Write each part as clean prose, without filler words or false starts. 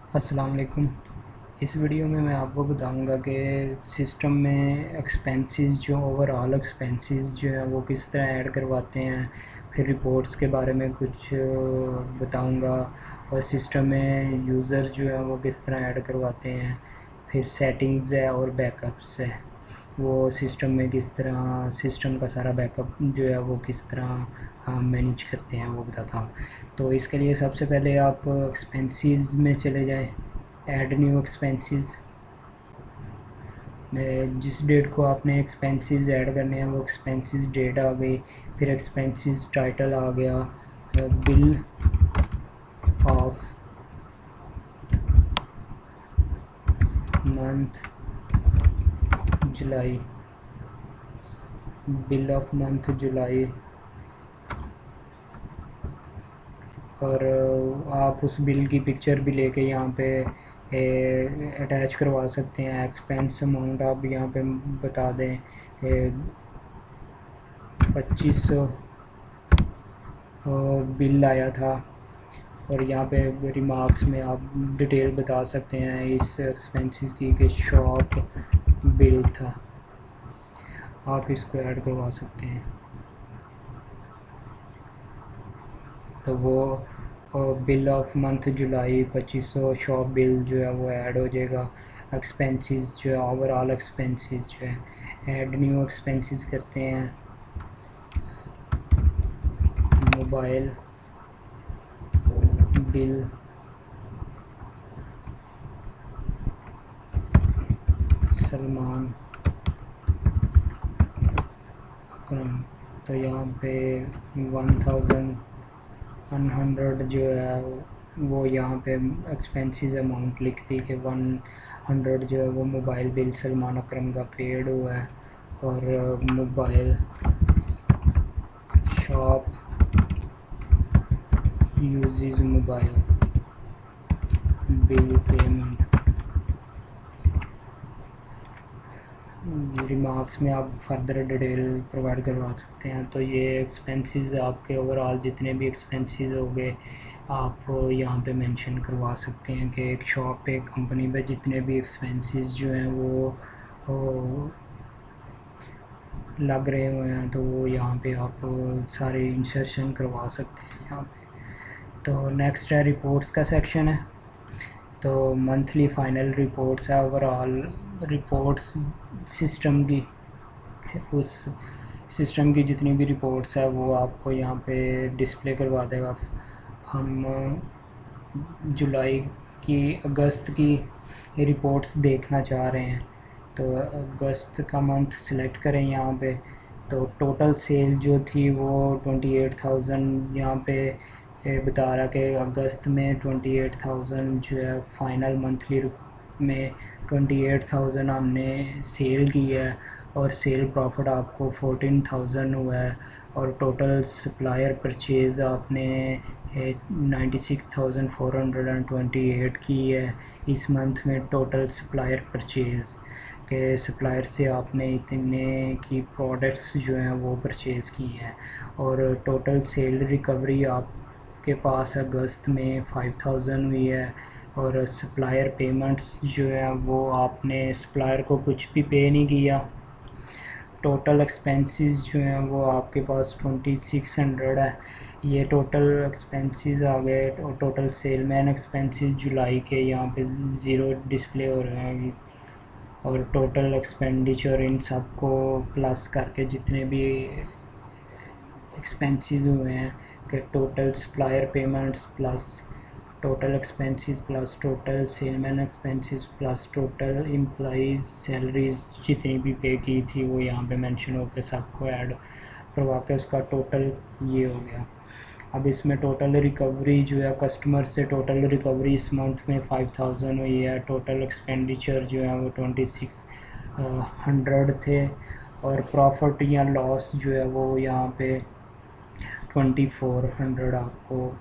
अस्सलाम वालेकुम। इस वीडियो में मैं आपको बताऊंगा कि सिस्टम में एक्सपेंसेस जो ओवरऑल एक्सपेंसेस जो है वो किस तरह ऐड करवाते हैं। फिर रिपोर्ट्स के बारे में कुछ बताऊंगा और सिस्टम में यूज़र जो है वो किस तरह ऐड करवाते हैं। फिर सेटिंग्स है और बैकअप्स है, वो सिस्टम में किस तरह सिस्टम का सारा बैकअप जो है वो किस तरह मैनेज करते हैं वो बताता हूँ। तो इसके लिए सबसे पहले आप एक्सपेंसेस में चले जाएं, ऐड न्यू एक्सपेंसेस। जिस डेट को आपने एक्सपेंसेस ऐड करने हैं वो एक्सपेंसेस डेट आ गई। फिर एक्सपेंसेस टाइटल आ गया, bill of month July, bill of month July. और आप उस बिल की पिक्चर भी लेके यहाँ पे अटैच करवा सकते हैं। एक्सपेंस अमाउंट आप यहाँ पे बता दें 2500 बिल आया था। और यहाँ पे रिमार्क्स में आप डिटेल बता सकते हैं इस एक्सपेंसेस की कि शॉप बिल था, आप इसको ऐड करवा सकते हैं। तो वो bill of month July 2500 shop bill जो है वो ऐड हो जाएगा। एक्सपेंसेस जो है ओवरऑल एक्सपेंसेस जो है, ऐड न्यू एक्सपेंसेस करते हैं। मोबाइल बिल सलमान अकरम। तो यहाँ पे 1100 जो है वो यहाँ पे एक्सपेंसेस अमाउंट लिख दी कि 100 जो है वो मोबाइल बिल सलमान अकरम का पेड हुआ है। और mobile shop uses mobile bill payment. Remarks में आप फर्दर डिटेल प्रोवाइड करवा सकते हैं। तो ये एक्सपेंसेस आपके ओवरऑल जितने भी एक्सपेंसेस हो गए आप यहाँ पे मेंशन करवा सकते हैं कि एक शॉप पे कंपनी पे जितने भी एक्सपेंसेस जो हैं वो लग रहे हुए हैं तो वो यहाँ पे आप सारे इंसर्शन करवा सकते हैं यहाँ पे। तो नेक्स्ट है रिपोर्ट्स का सेक्शन है। तो मंथली फाइनल रिपोर्ट्स है, ओवरऑल रिपोर्ट्स सिस्टम की, उस सिस्टम की जितनी भी रिपोर्ट्स है वो आपको यहाँ पे डिस्प्ले करवा देगा। हम जुलाई की अगस्त की रिपोर्ट्स देखना चाह रहे हैं तो अगस्त का मंथ सेलेक्ट करें यहाँ पे। तो टोटल सेल जो थी वो 28,000 यहाँ पे बता रहा कि अगस्त में 28,000 जो है फाइनल मंथली में 28,000 हमने सेल की है और सेल प्रॉफिट आपको 14,000 हुआ है। और टोटल सप्लायर परचेज़ आपने 96,428 की है इस मंथ में। टोटल सप्लायर परचेज़ के सप्लायर से आपने इतने की प्रोडक्ट्स जो हैं वो परचेज़ की है। और टोटल सेल रिकवरी आपके पास अगस्त में 5,000 हुई है। और सप्लायर पेमेंट्स जो है वो आपने सप्लायर को कुछ भी पे नहीं किया। टोटल एक्सपेंसेस जो हैं वो आपके पास 2600 है। ये टोटल एक्सपेंसेस आ गए। टोटल सेलमैन एक्सपेंसेस जुलाई के यहाँ पे ज़ीरो डिस्प्ले हो रहे हैं। और टोटल एक्सपेंडिचर इन सबको प्लस करके जितने भी एक्सपेंसेस हुए हैं कि total supplier payments plus total expenses plus total salesman expenses plus total employees salaries जितनी भी पे की थी वो यहाँ पे मेंशन होकर सबको ऐड करवा के उसका टोटल ये हो गया। अब इसमें टोटल रिकवरी जो है कस्टमर से टोटल रिकवरी इस मंथ में 5,000 हुई है। टोटल एक्सपेंडिचर जो है वो 2600 थे। और प्रॉफिट या लॉस जो है वो यहाँ पे 2400 आपको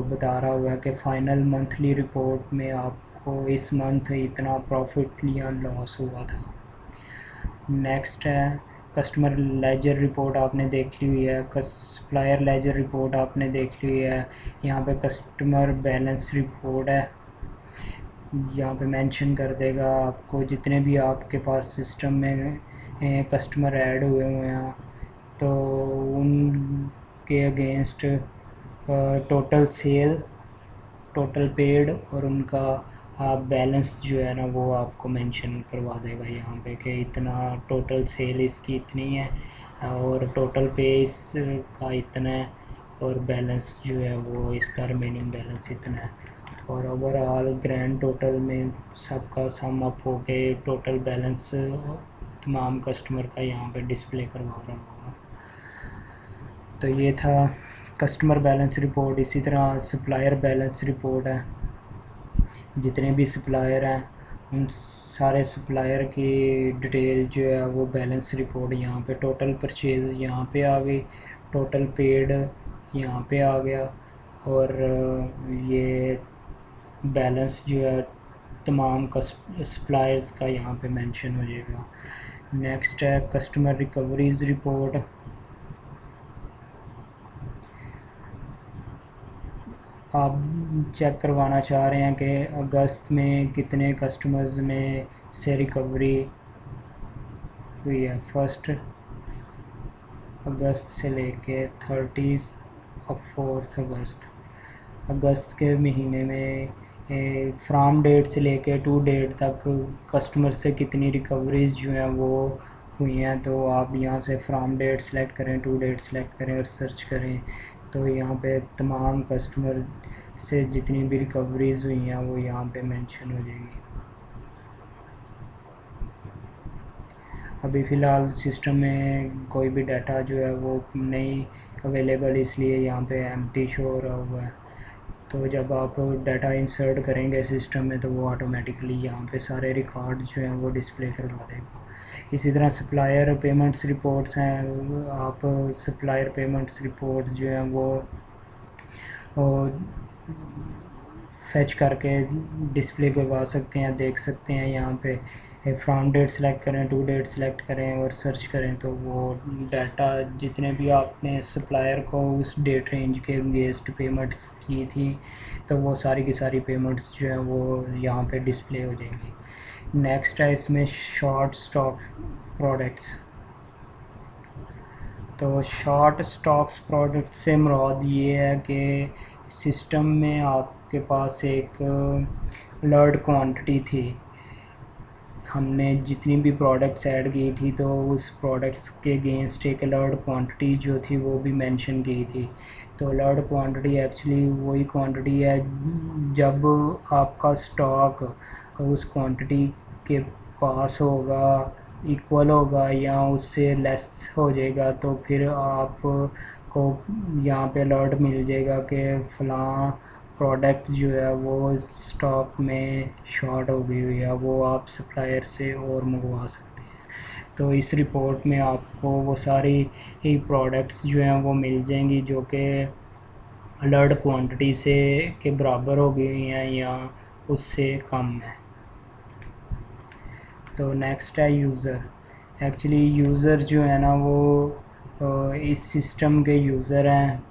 बता रहा हुआ है कि फ़ाइनल मंथली रिपोर्ट में आपको इस मंथ इतना प्रॉफिट या लॉस हुआ था। नेक्स्ट है कस्टमर लेजर रिपोर्ट आपने देख ली हुई है, सप्लायर लेजर रिपोर्ट आपने देख ली है। यहाँ पे कस्टमर बैलेंस रिपोर्ट है यहाँ पे मेंशन कर देगा आपको जितने भी आपके पास सिस्टम में कस्टमर ऐड हुए हैं, तो उनके against total sale, total paid और उनका बैलेंस जो है ना वो आपको मेंशन करवा देगा यहाँ पे कि इतना टोटल सेल इसकी इतनी है और टोटल पे इसका इतना है और बैलेंस जो है वो इसका रिमेनिंग बैलेंस इतना है, और ओवरऑल ग्रैंड टोटल में सबका सम अप हो के टोटल बैलेंस तमाम कस्टमर का यहाँ पे डिस्प्ले करवा रहा होगा। तो ये था कस्टमर बैलेंस रिपोर्ट। इसी तरह सप्लायर बैलेंस रिपोर्ट है, जितने भी सप्लायर हैं उन सारे सप्लायर की डिटेल जो है वो बैलेंस रिपोर्ट यहाँ पे, टोटल परचेज़ यहाँ पे आ गई, टोटल पेड यहाँ पे आ गया, और ये बैलेंस जो है तमाम सप्लायर्स का यहाँ पे मेंशन हो जाएगा। नेक्स्ट है कस्टमर रिकवरीज रिपोर्ट। आप चेक करवाना चाह रहे हैं कि अगस्त में कितने कस्टमर्स में से रिकवरी हुई है। 1 अगस्त से लेके 30 और 4 अगस्त के महीने में फ्राम डेट से लेके टू डेट तक कस्टमर से कितनी रिकवरीज जो हैं वो हुई हैं। तो आप यहाँ से फ्राम डेट सेलेक्ट करें, टू डेट सेलेक्ट करें और सर्च करें, तो यहाँ पे तमाम कस्टमर से जितनी भी रिकवरीज हुई हैं वो यहाँ पे मेंशन हो जाएंगी। अभी फ़िलहाल सिस्टम में कोई भी डाटा जो है वो नहीं अवेलेबल, इसलिए यहाँ पे एम्प्टी शो हो रहा हुआ है। तो जब आप डाटा इंसर्ट करेंगे सिस्टम में तो वो ऑटोमेटिकली यहाँ पे सारे रिकॉर्ड जो हैं वो डिस्प्ले करवा देगा। इसी तरह सप्लायर पेमेंट्स रिपोर्ट्स हैं, आप सप्लायर पेमेंट्स रिपोर्ट जो हैं वो फैच करके डिस्प्ले करवा सकते हैं, देख सकते हैं। यहाँ पे फ्रॉम डेट सेलेक्ट करें, टू डेट सेलेक्ट करें और सर्च करें, तो वो डाटा जितने भी आपने सप्लायर को उस डेट रेंज के अगेंस्ट पेमेंट्स की थी तो वो सारी की सारी पेमेंट्स जो हैं वो यहाँ पे डिस्प्ले हो जाएंगी। नेक्स्ट है इसमें शॉर्ट स्टॉक प्रोडक्ट्स। तो शॉर्ट स्टॉक्स प्रोडक्ट से मुराद ये है कि सिस्टम में आपके पास एक अलर्ट क्वांटिटी थी, हमने जितनी भी प्रोडक्ट्स ऐड की थी तो उस प्रोडक्ट्स के अगेंस्ट एक अलर्ट क्वांटिटी जो थी वो भी मेंशन की थी। तो अलर्ट क्वांटिटी एक्चुअली वही क्वांटिटी है जब आपका स्टॉक उस क्वांटिटी के पास होगा, इक्वल होगा या उससे लेस हो जाएगा, तो फिर आपको यहाँ पे अलर्ट मिल जाएगा कि फ़लाँ प्रोडक्ट जो है वो स्टॉक में शॉर्ट हो गई हुई है, वो आप सप्लायर से और मंगवा सकते हैं। तो इस रिपोर्ट में आपको वो सारी ही प्रोडक्ट्स जो हैं वो मिल जाएंगी जो कि अलर्ट क्वांटिटी से के बराबर हो गई हुई हैं या उससे कम है। तो नेक्स्ट है यूज़र। एक्चुअली यूज़र जो है ना वो इस सिस्टम के यूज़र हैं।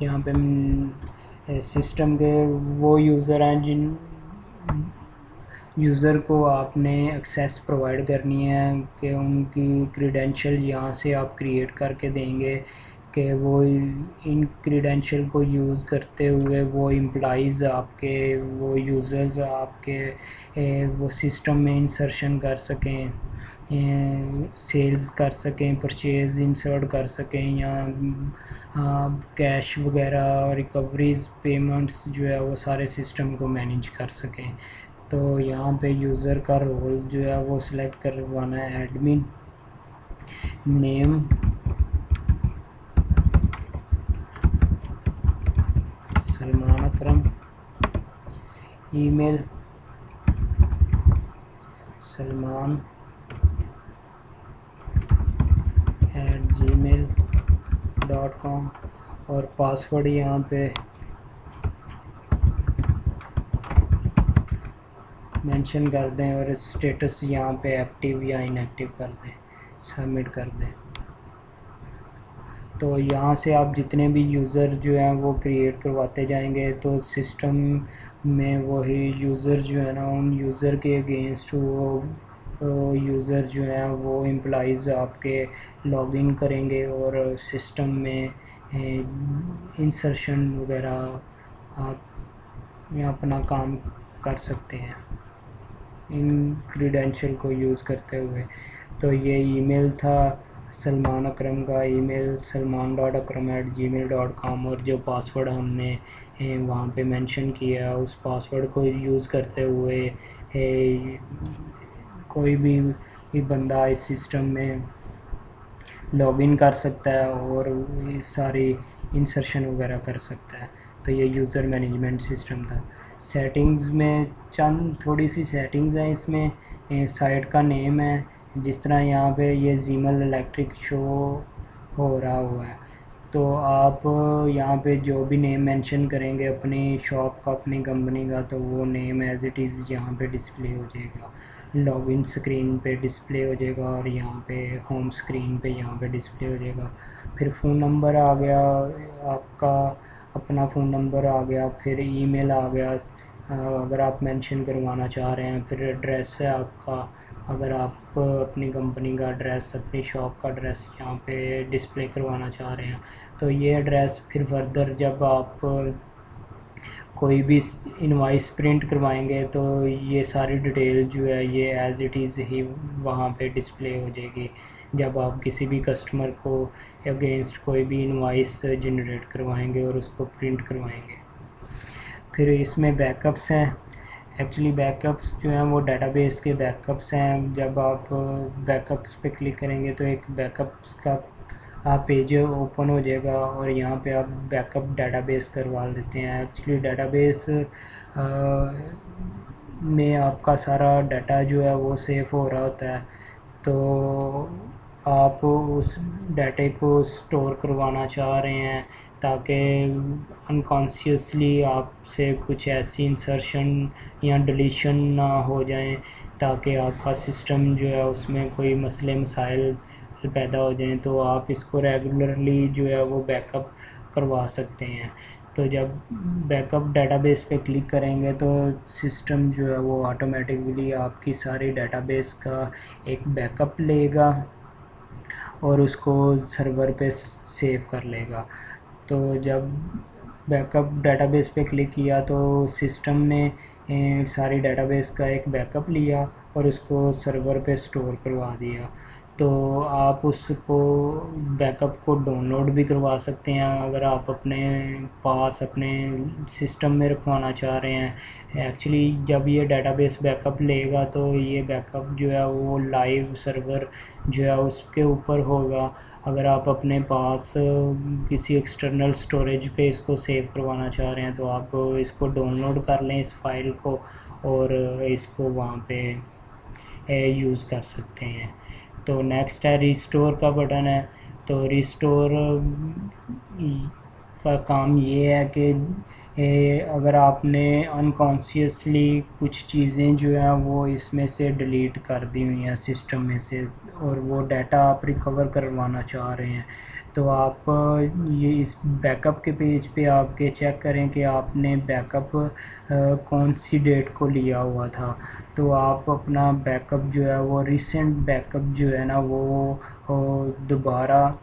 यहाँ पे सिस्टम के वो यूज़र हैं जिन यूज़र को आपने एक्सेस प्रोवाइड करनी है कि उनकी क्रीडेंशियल यहाँ से आप क्रिएट करके देंगे कि वो इन क्रीडेंशियल को यूज़ करते हुए वो एम्प्लॉइज़ आपके, वो यूज़र्स आपके वो सिस्टम में इंसर्शन कर सकें, सेल्स कर सकें, परचेज़ इंसर्ट कर सकें या कैश वगैरह रिकवरीज पेमेंट्स जो है वो सारे सिस्टम को मैनेज कर सकें। तो यहाँ पे यूज़र का रोल जो है वो सिलेक्ट करवाना है एडमिन, नेम सलमान अकरम, ईमेल salman@gmail.com और पासवर्ड यहाँ पे मेंशन कर दें और स्टेटस यहाँ पे एक्टिव या इनएक्टिव कर दें, सबमिट कर दें। तो यहाँ से आप जितने भी यूज़र जो हैं वो क्रिएट करवाते जाएंगे तो सिस्टम में वही यूज़र जो है ना उन यूज़र के अगेंस्ट वो यूज़र जो हैं वो एम्प्लॉइज़ आपके लॉगिन करेंगे और सिस्टम में इंसर्शन वगैरह आप अपना काम कर सकते हैं इन क्रीडेंशियल को यूज़ करते हुए। तो ये ईमेल था सलमान अकरम का, ईमेल salman.akram@gmail.com, और जो पासवर्ड हमने वहाँ पे मेंशन किया उस पासवर्ड को यूज़ करते हुए कोई भी बंदा इस सिस्टम में लॉगिन कर सकता है और ये सारी इंसर्शन वगैरह कर सकता है। तो ये यूज़र मैनेजमेंट सिस्टम था। सेटिंग्स में चंद थोड़ी सी सेटिंग्स हैं इसमें। साइट का नेम है, जिस तरह यहाँ पे ये जीमल इलेक्ट्रिक शो हो रहा हुआ है, तो आप यहाँ पे जो भी नेम मेंशन करेंगे अपनी शॉप का, अपनी कंपनी का, तो वो नेम एज इट इज़ यहाँ पे डिस्प्ले हो जाएगा, लॉगिन स्क्रीन पे डिस्प्ले हो जाएगा और यहाँ पे होम स्क्रीन पे यहाँ पे डिस्प्ले हो जाएगा। फिर फ़ोन नंबर आ गया आपका, अपना फ़ोन नंबर आ गया, फिर ईमेल आ गया अगर आप मेंशन करवाना चाह रहे हैं, फिर एड्रेस है आपका, अगर आप अपनी कंपनी का एड्रेस, अपनी शॉप का एड्रेस यहाँ पे डिस्प्ले करवाना चाह रहे हैं, तो ये एड्रेस फिर फर्दर जब आप कोई भी इनवाइस प्रिंट करवाएंगे तो ये सारी डिटेल जो है ये एज इट इज़ ही वहाँ पे डिस्प्ले हो जाएगी जब आप किसी भी कस्टमर को अगेंस्ट कोई भी इनवाइस जनरेट करवाएंगे और उसको प्रिंट करवाएंगे। फिर इसमें बैकअप्स हैं। एक्चुअली बैकअप्स जो हैं वो डेटाबेस के बैकअप्स हैं। जब आप बैकअप्स पे क्लिक करेंगे तो एक बैकअप्स का आप पेज ओपन हो जाएगा और यहाँ पे आप बैकअप डेटाबेस करवा लेते हैं। एक्चुअली डेटाबेस में आपका सारा डाटा जो है वो सेव हो रहा होता है, तो आप उस डाटे को स्टोर करवाना चाह रहे हैं ताकि अनकॉन्शियसली आपसे कुछ ऐसी इंसर्शन या डिलीशन ना हो जाएं ताकि आपका सिस्टम जो है उसमें कोई मसले मसाइल पैदा हो जाएं, तो आप इसको रेगुलरली जो है वो बैकअप करवा सकते हैं। तो जब बैकअप डेटाबेस पे क्लिक करेंगे तो सिस्टम जो है वो ऑटोमेटिकली आपकी सारी डेटाबेस का एक बैकअप लेगा और उसको सर्वर पे सेव कर लेगा। तो जब बैकअप डेटाबेस पे क्लिक किया तो सिस्टम ने सारी डेटाबेस का एक बैकअप लिया और उसको सर्वर पे स्टोर करवा दिया। तो आप उसको बैकअप को डाउनलोड भी करवा सकते हैं अगर आप अपने पास अपने सिस्टम में रखवाना चाह रहे हैं। एक्चुअली जब ये डेटाबेस बैकअप लेगा तो ये बैकअप जो है वो लाइव सर्वर जो है उसके ऊपर होगा। अगर आप अपने पास किसी एक्सटर्नल स्टोरेज पे इसको सेव करवाना चाह रहे हैं तो आप इसको डाउनलोड कर लें इस फाइल को और इसको वहाँ पे यूज़ कर सकते हैं। तो नेक्स्ट है रिस्टोर का बटन है। तो रिस्टोर का काम ये है कि अगर आपने अनकॉन्शियसली कुछ चीज़ें जो हैं वो इसमें से डिलीट कर दी हुई हैं सिस्टम में से और वो डाटा आप रिकवर करवाना चाह रहे हैं, तो आप ये इस बैकअप के पेज पे आके चेक करें कि आपने बैकअप कौन सी डेट को लिया हुआ था। तो आप अपना बैकअप जो है वो रिसेंट बैकअप जो है ना वो दोबारा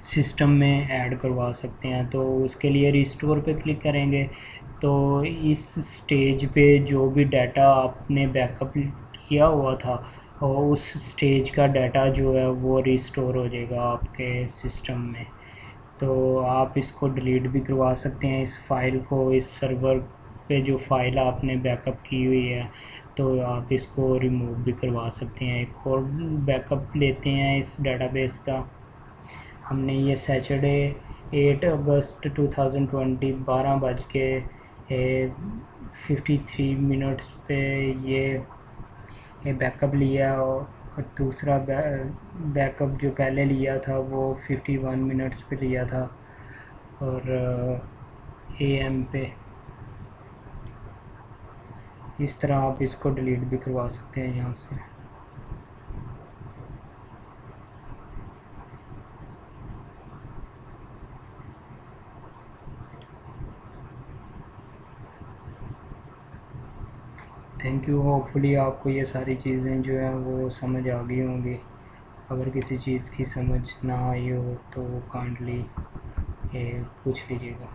सिस्टम में ऐड करवा सकते हैं। तो उसके लिए रिस्टोर पे क्लिक करेंगे तो इस स्टेज पे जो भी डाटा आपने बैकअप किया हुआ था और उस स्टेज का डाटा जो है वो रिस्टोर हो जाएगा आपके सिस्टम में। तो आप इसको डिलीट भी करवा सकते हैं इस फाइल को, इस सर्वर पे जो फाइल आपने बैकअप की हुई है तो आप इसको रिमूव भी करवा सकते हैं। एक और बैकअप लेते हैं इस डेटाबेस का। हमने ये सैटरडे 8 अगस्त 2020 12:53 पे ये बैकअप लिया और दूसरा बैकअप जो पहले लिया था वो 51 मिनट्स पे लिया था और AM पे। इस तरह आप इसको डिलीट भी करवा सकते हैं यहाँ से। Thank you. होपफुली आपको ये सारी चीज़ें जो हैं वो समझ आ गई होंगी। अगर किसी चीज़ की समझ ना आई हो तो काइंडली पूछ लीजिएगा।